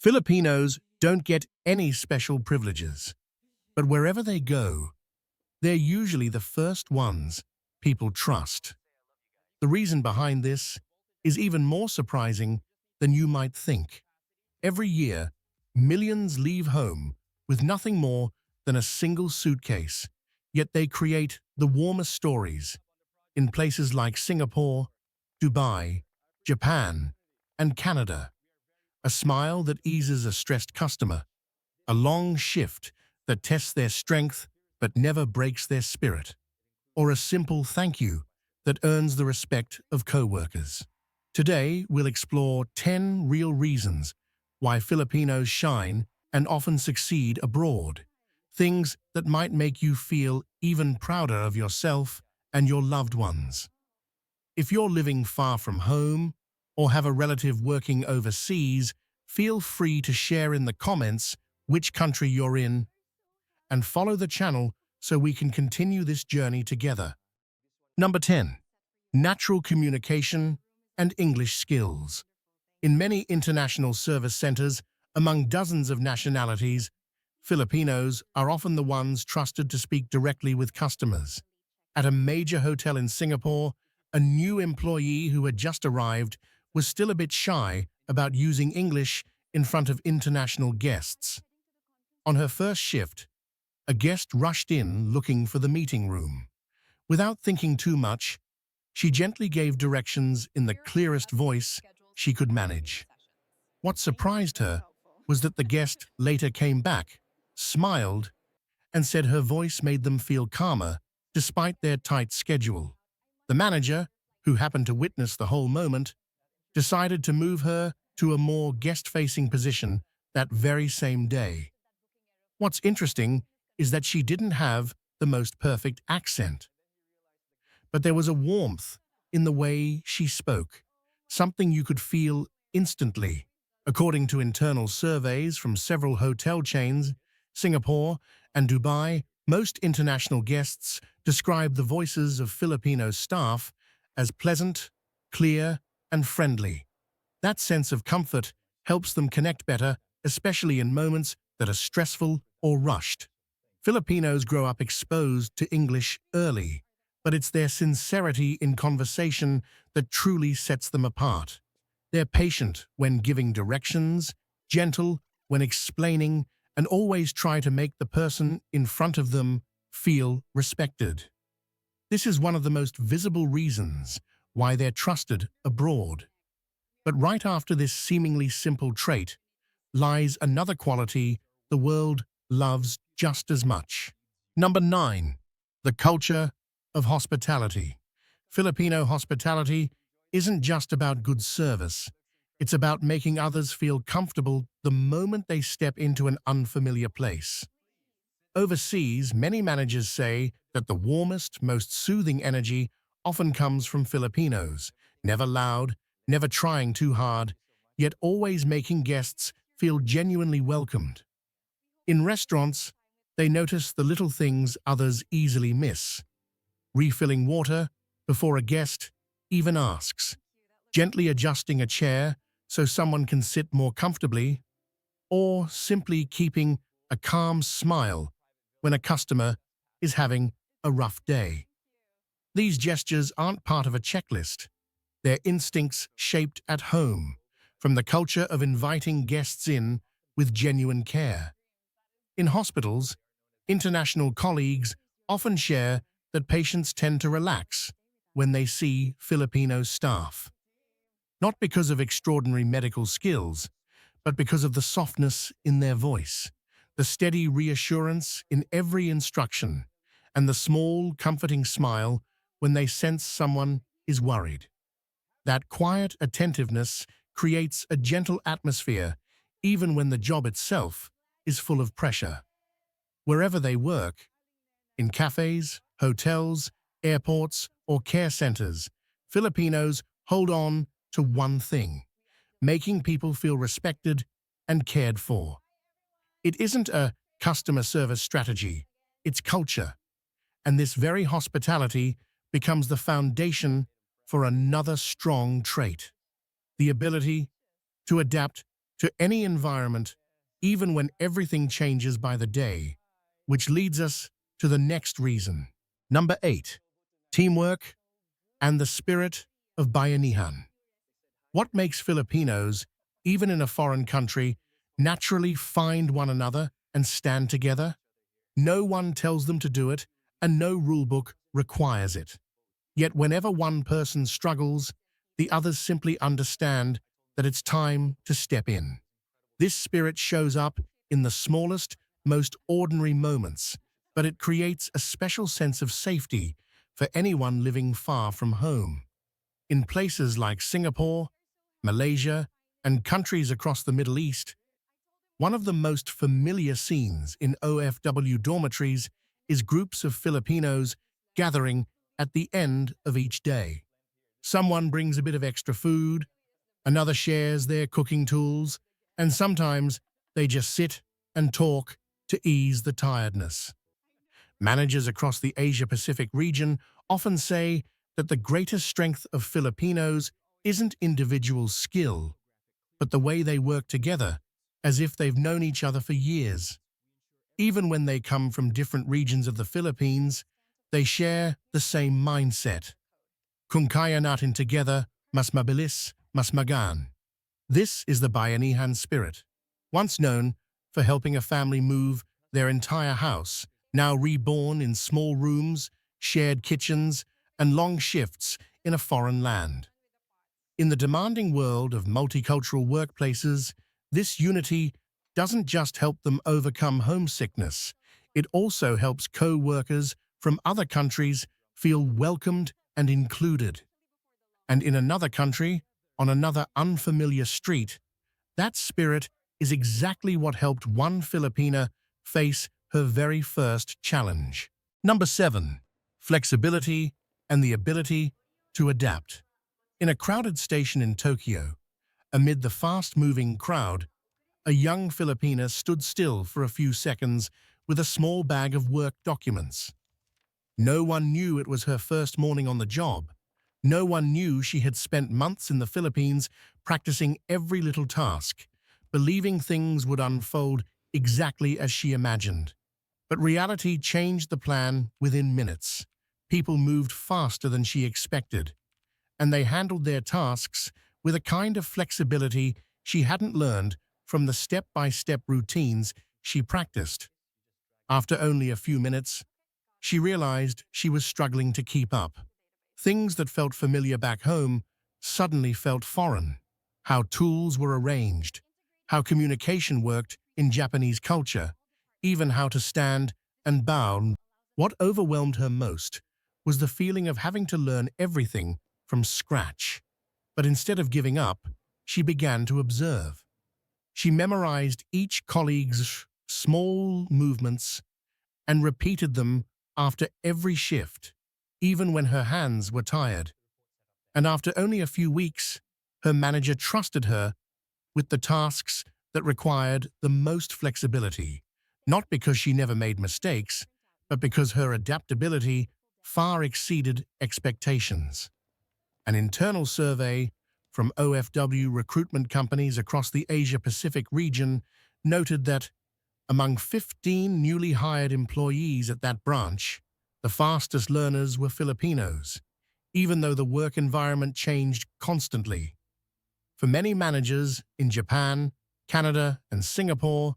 Filipinos don't get any special privileges, but wherever they go, they're usually the first ones people trust. The reason behind this is even more surprising than you might think. Every year, millions leave home with nothing more than a single suitcase, yet they create the warmest stories in places like Singapore, Dubai, Japan, and Canada. A smile that eases a stressed customer, a long shift that tests their strength but never breaks their spirit, or a simple thank you that earns the respect of co-workers. Today, we'll explore 10 real reasons why Filipinos shine and often succeed abroad. Things that might make you feel even prouder of yourself and your loved ones. If you're living far from home or have a relative working overseas, feel free to share in the comments which country you're in and follow the channel so we can continue this journey together. Number 10. Natural communication and English skills. In many international service centers, among dozens of nationalities, Filipinos are often the ones trusted to speak directly with customers. At a major hotel in Singapore, a new employee who had just arrived was still a bit shy about using English in front of international guests. On her first shift, a guest rushed in looking for the meeting room. Without thinking too much, she gently gave directions in the clearest voice she could manage. What surprised her was that the guest later came back, smiled, and said her voice made them feel calmer despite their tight schedule. The manager, who happened to witness the whole moment, decided to move her to a more guest-facing position that very same day. What's interesting is that she didn't have the most perfect accent, but there was a warmth in the way she spoke, something you could feel instantly. According to internal surveys from several hotel chains, Singapore and Dubai, most international guests describe the voices of Filipino staff as pleasant, clear, and friendly. That sense of comfort helps them connect better, especially in moments that are stressful or rushed. Filipinos grow up exposed to English early, but it's their sincerity in conversation that truly sets them apart. They're patient when giving directions, gentle when explaining, and always try to make the person in front of them feel respected. This is one of the most visible reasons why they're trusted abroad. But right after this seemingly simple trait lies another quality the world loves just as much. Number 9. The culture of hospitality. Filipino hospitality isn't just about good service. It's about making others feel comfortable the moment they step into an unfamiliar place. Overseas, many managers say that the warmest, most soothing energy often comes from Filipinos, never loud, never trying too hard, yet always making guests feel genuinely welcomed. In restaurants, they notice the little things others easily miss. Refilling water before a guest even asks, gently adjusting a chair so someone can sit more comfortably, or simply keeping a calm smile when a customer is having a rough day. These gestures aren't part of a checklist. They're instincts shaped at home, from the culture of inviting guests in with genuine care. In hospitals, international colleagues often share that patients tend to relax when they see Filipino staff. Not because of extraordinary medical skills, but because of the softness in their voice, the steady reassurance in every instruction, and the small, comforting smile when they sense someone is worried. That quiet attentiveness creates a gentle atmosphere, even when the job itself is full of pressure. Wherever they work, in cafes, hotels, airports, or care centers, Filipinos hold on to one thing: making people feel respected and cared for. It isn't a customer service strategy, it's culture. And this very hospitality becomes the foundation for another strong trait: the ability to adapt to any environment, even when everything changes by the day, which leads us to the next reason. Number 8. Teamwork and the spirit of Bayanihan. What makes Filipinos, even in a foreign country, naturally find one another and stand together? No one tells them to do it, and no rulebook requires it. Yet whenever one person struggles, the others simply understand that it's time to step in. This spirit shows up in the smallest, most ordinary moments, but it creates a special sense of safety for anyone living far from home. In places like Singapore, Malaysia, and countries across the Middle East, one of the most familiar scenes in OFW dormitories is groups of Filipinos gathering at the end of each day. Someone brings a bit of extra food, another shares their cooking tools, and sometimes they just sit and talk to ease the tiredness. Managers across the Asia-Pacific region often say that the greatest strength of Filipinos isn't individual skill, but the way they work together, as if they've known each other for years. Even when they come from different regions of the Philippines, they share the same mindset. Kung kaya natin together, mas mabilis, mas magaan. This is the Bayanihan spirit, once known for helping a family move their entire house, now reborn in small rooms, shared kitchens, and long shifts in a foreign land. In the demanding world of multicultural workplaces, this unity doesn't just help them overcome homesickness, it also helps co-workers from other countries feel welcomed and included. And in another country, on another unfamiliar street, that spirit is exactly what helped one Filipina face her very first challenge. Number 7. Flexibility and the ability to adapt. In a crowded station in Tokyo, amid the fast-moving crowd, a young Filipina stood still for a few seconds with a small bag of work documents. No one knew it was her first morning on the job. No one knew she had spent months in the Philippines practicing every little task, believing things would unfold exactly as she imagined. But reality changed the plan within minutes. People moved faster than she expected, and they handled their tasks with a kind of flexibility she hadn't learned from the step-by-step routines she practiced. After only a few minutes, she realized she was struggling to keep up. Things that felt familiar back home suddenly felt foreign. How tools were arranged, how communication worked in Japanese culture, even how to stand and bow. What overwhelmed her most was the feeling of having to learn everything from scratch. But instead of giving up, she began to observe. She memorized each colleague's small movements and repeated them after every shift, even when her hands were tired. And after only a few weeks, her manager trusted her with the tasks that required the most flexibility, not because she never made mistakes, but because her adaptability far exceeded expectations. An internal survey from OFW recruitment companies across the Asia-Pacific region noted that among 15 newly hired employees at that branch, the fastest learners were Filipinos, even though the work environment changed constantly. For many managers in Japan, Canada, and Singapore,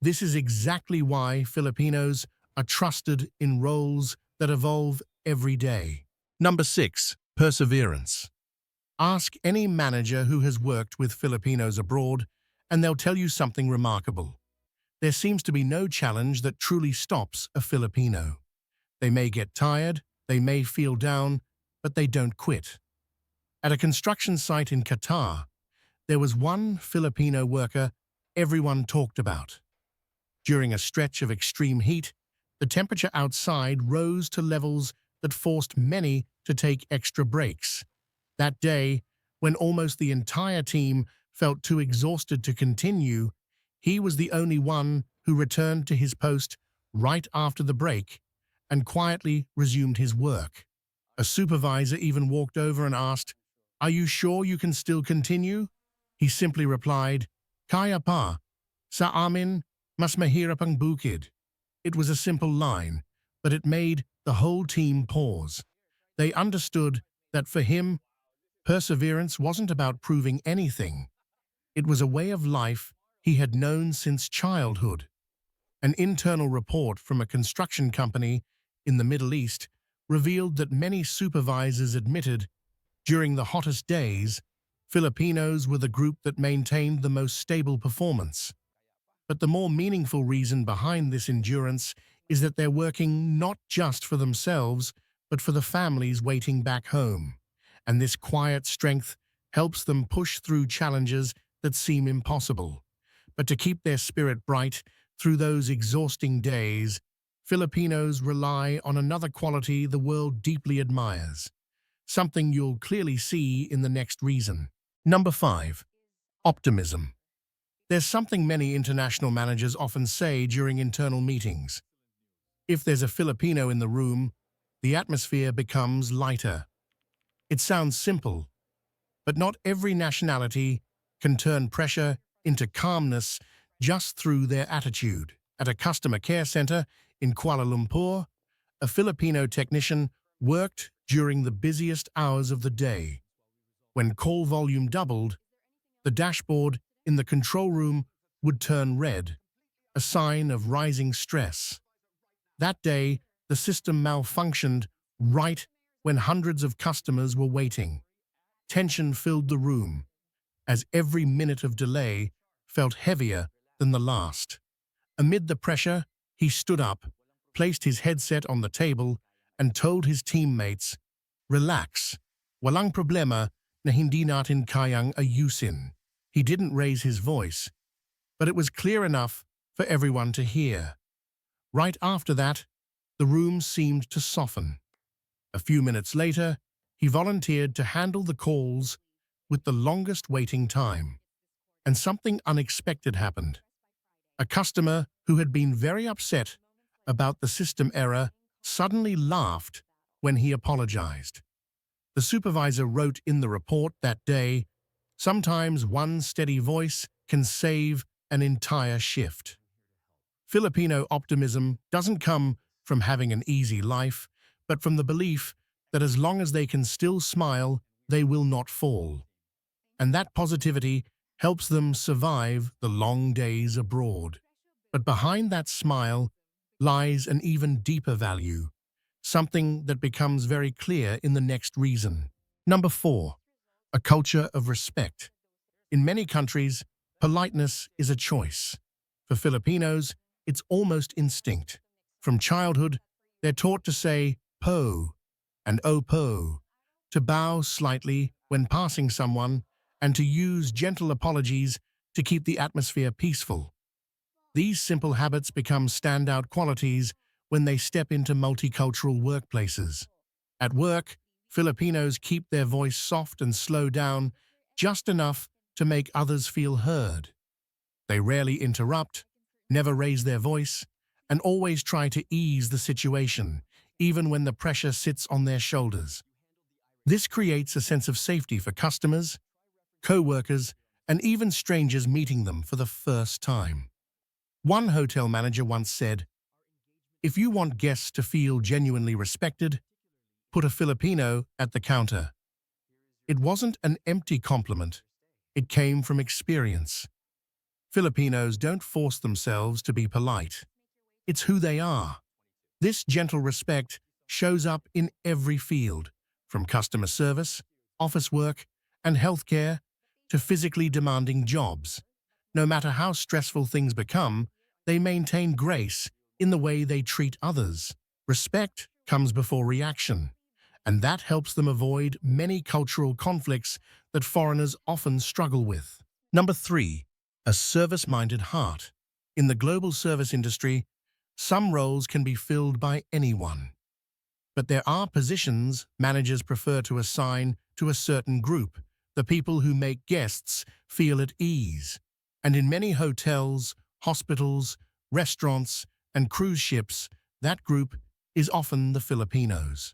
this is exactly why Filipinos are trusted in roles that evolve every day. Number 6. Perseverance. Ask any manager who has worked with Filipinos abroad, and they'll tell you something remarkable. There seems to be no challenge that truly stops a Filipino. They may get tired, they may feel down, but they don't quit. At a construction site in Qatar, there was one Filipino worker everyone talked about. During a stretch of extreme heat, the temperature outside rose to levels that forced many to take extra breaks. That day, when almost the entire team felt too exhausted to continue, he was the only one who returned to his post right after the break and quietly resumed his work. A supervisor even walked over and asked, "Are you sure you can still continue?" He simply replied, Kaya pa, sa amin, mas mahirap ang bukid. It was a simple line, but it made the whole team pause. They understood that for him, perseverance wasn't about proving anything. It was a way of life he had known since childhood. An internal report from a construction company in the Middle East revealed that many supervisors admitted during the hottest days, Filipinos were the group that maintained the most stable performance. But the more meaningful reason behind this endurance is that they're working not just for themselves, but for the families waiting back home. And this quiet strength helps them push through challenges that seem impossible. But to keep their spirit bright through those exhausting days, Filipinos rely on another quality the world deeply admires, something you'll clearly see in the next reason. Number 5. Optimism. There's something many international managers often say during internal meetings. If there's a Filipino in the room, the atmosphere becomes lighter. It sounds simple, but not every nationality can turn pressure into calmness just through their attitude. At a customer care center in Kuala Lumpur, a Filipino technician worked during the busiest hours of the day. When call volume doubled, the dashboard in the control room would turn red, a sign of rising stress. That day, the system malfunctioned right when hundreds of customers were waiting. Tension filled the room, as every minute of delay felt heavier than the last. Amid the pressure, he stood up, placed his headset on the table, and told his teammates, "Relax, walang problema na hindi natin kayang ayusin." He didn't raise his voice, but it was clear enough for everyone to hear. Right after that, the room seemed to soften. A few minutes later, he volunteered to handle the calls with the longest waiting time. And something unexpected happened. A customer who had been very upset about the system error suddenly laughed when he apologized. The supervisor wrote in the report that day, "Sometimes one steady voice can save an entire shift." Filipino optimism doesn't come from having an easy life, but from the belief that as long as they can still smile, they will not fall. And that positivity helps them survive the long days abroad. But behind that smile lies an even deeper value, something that becomes very clear in the next reason. Number 4. A culture of respect. In many countries, politeness is a choice. For Filipinos, it's almost instinct. From childhood, they're taught to say po and opo, to bow slightly when passing someone, and to use gentle apologies to keep the atmosphere peaceful. These simple habits become standout qualities when they step into multicultural workplaces. At work, Filipinos keep their voice soft and slow down just enough to make others feel heard. They rarely interrupt, never raise their voice, and always try to ease the situation, even when the pressure sits on their shoulders. This creates a sense of safety for customers, co-workers, and even strangers meeting them for the first time. One hotel manager once said, "If you want guests to feel genuinely respected, put a Filipino at the counter." It wasn't an empty compliment. It came from experience. Filipinos don't force themselves to be polite. It's who they are. This gentle respect shows up in every field, from customer service, office work, and healthcare, to physically demanding jobs. No matter how stressful things become, they maintain grace in the way they treat others. Respect comes before reaction, and that helps them avoid many cultural conflicts that foreigners often struggle with. Number 3. A service-minded heart. In the global service industry, some roles can be filled by anyone. But there are positions managers prefer to assign to a certain group, the people who make guests feel at ease. And in many hotels, hospitals, restaurants, and cruise ships, that group is often the Filipinos.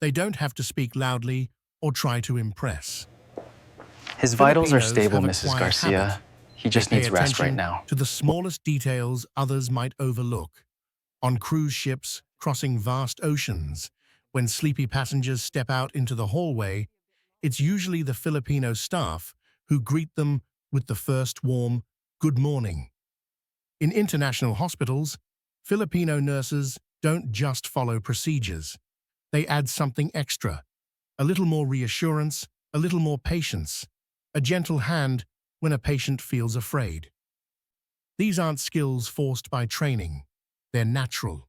They don't have to speak loudly or try to impress. His vitals are Filipinos stable, have a Mrs. quiet Garcia. habit. He They just pay needs rest right attention now. to the smallest details others might overlook. On cruise ships crossing vast oceans, when sleepy passengers step out into the hallway, it's usually the Filipino staff who greet them with the first warm "good morning." In international hospitals, Filipino nurses don't just follow procedures. They add something extra, a little more reassurance, a little more patience, a gentle hand when a patient feels afraid. These aren't skills forced by training. They're natural.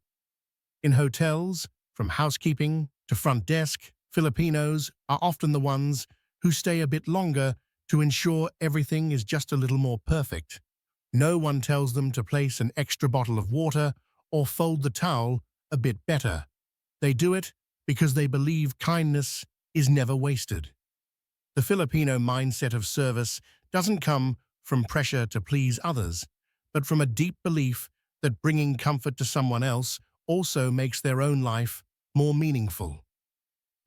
In hotels, from housekeeping to front desk, Filipinos are often the ones who stay a bit longer to ensure everything is just a little more perfect. No one tells them to place an extra bottle of water or fold the towel a bit better. They do it because they believe kindness is never wasted. The Filipino mindset of service doesn't come from pressure to please others, but from a deep belief that bringing comfort to someone else also makes their own life more meaningful.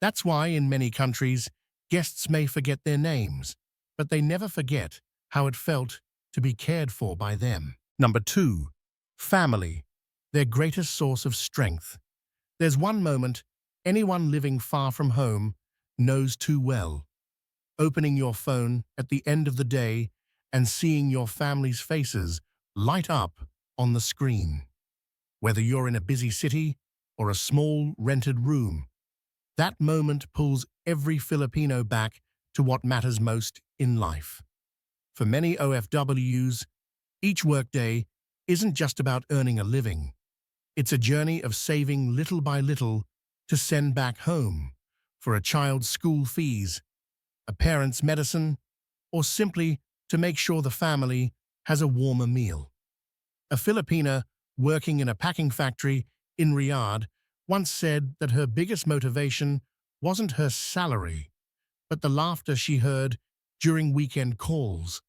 That's why in many countries, guests may forget their names, but they never forget how it felt to be cared for by them. Number 2, family, their greatest source of strength. There's one moment anyone living far from home knows too well: opening your phone at the end of the day and seeing your family's faces light up on the screen. Whether you're in a busy city or a small rented room, that moment pulls every Filipino back to what matters most in life. For many OFWs, each workday isn't just about earning a living. It's a journey of saving little by little to send back home for a child's school fees, a parent's medicine, or simply to make sure the family has a warmer meal. A Filipina working in a packing factory in Riyadh once said that her biggest motivation wasn't her salary, but the laughter she heard during weekend calls.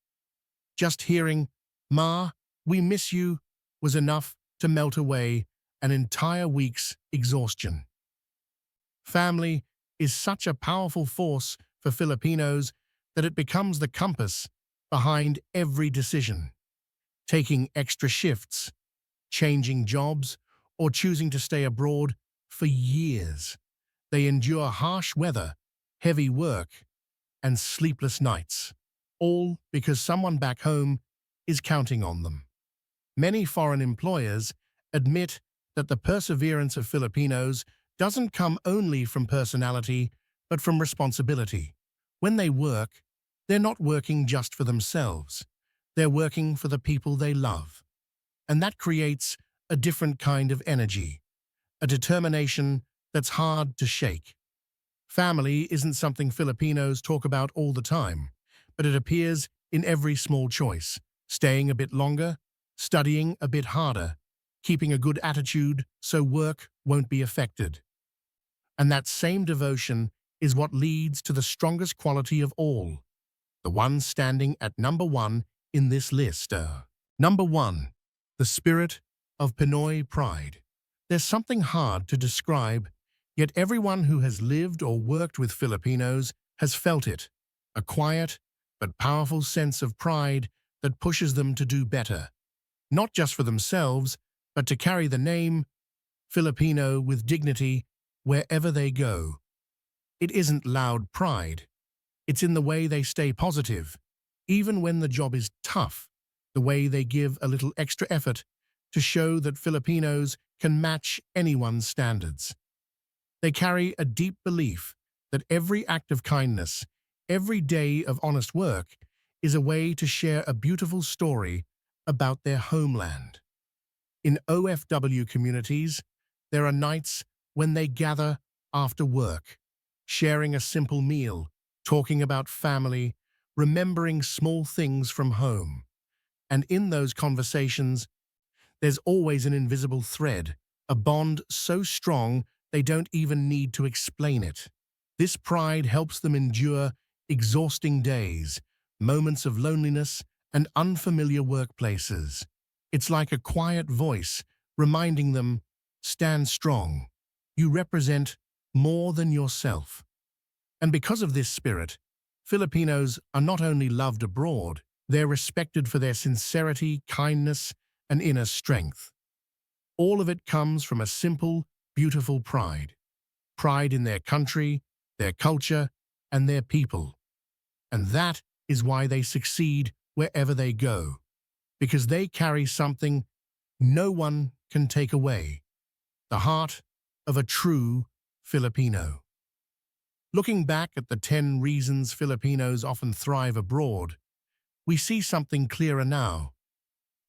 Just hearing, "Ma, we miss you," was enough to melt away an entire week's exhaustion. Family is such a powerful force for Filipinos that it becomes the compass behind every decision. Taking extra shifts, changing jobs, or choosing to stay abroad for years. They endure harsh weather, heavy work, and sleepless nights, all because someone back home is counting on them. Many foreign employers admit that the perseverance of Filipinos doesn't come only from personality, but from responsibility. When they work, they're not working just for themselves. They're working for the people they love. And that creates a different kind of energy, a determination that's hard to shake. Family isn't something Filipinos talk about all the time, but it appears in every small choice: staying a bit longer, studying a bit harder, keeping a good attitude so work won't be affected. And that same devotion is what leads to the strongest quality of all, the one standing at number 1 in this list. Number 1, the spirit of Pinoy pride. There's something hard to describe, yet everyone who has lived or worked with Filipinos has felt it, a quiet but powerful sense of pride that pushes them to do better, not just for themselves, but to carry the name Filipino with dignity wherever they go. It isn't loud pride. It's in the way they stay positive, even when the job is tough, the way they give a little extra effort to show that Filipinos can match anyone's standards. They carry a deep belief that every act of kindness, every day of honest work, is a way to share a beautiful story about their homeland. In OFW communities, there are nights when they gather after work, sharing a simple meal, talking about family, remembering small things from home. And in those conversations, there's always an invisible thread, a bond so strong they don't even need to explain it. This pride helps them endure exhausting days, moments of loneliness, and unfamiliar workplaces. It's like a quiet voice reminding them, "Stand strong. You represent more than yourself." And because of this spirit, Filipinos are not only loved abroad, They're respected for their sincerity, kindness, and inner strength. All of it comes from a simple, beautiful pride. Pride in their country, their culture, and their people. And that is why they succeed wherever they go, because they carry something no one can take away, the heart of a true Filipino. Looking back at the 10 reasons Filipinos often thrive abroad, we see something clearer now.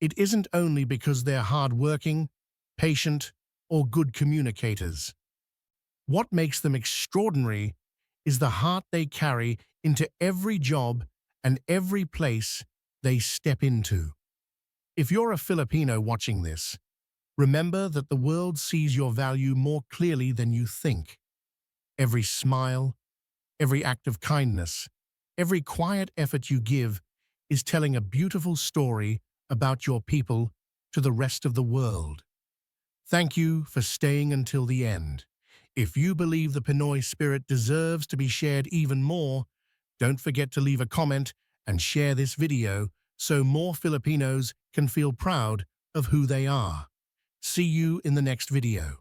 It isn't only because they're hardworking, patient, or good communicators. What makes them extraordinary is the heart they carry into every job and every place they step into. If you're a Filipino watching this, remember that the world sees your value more clearly than you think. Every smile, every act of kindness, every quiet effort you give is telling a beautiful story about your people to the rest of the world. Thank you for staying until the end. If you believe the Pinoy spirit deserves to be shared even more, don't forget to leave a comment and share this video so more Filipinos can feel proud of who they are. See you in the next video.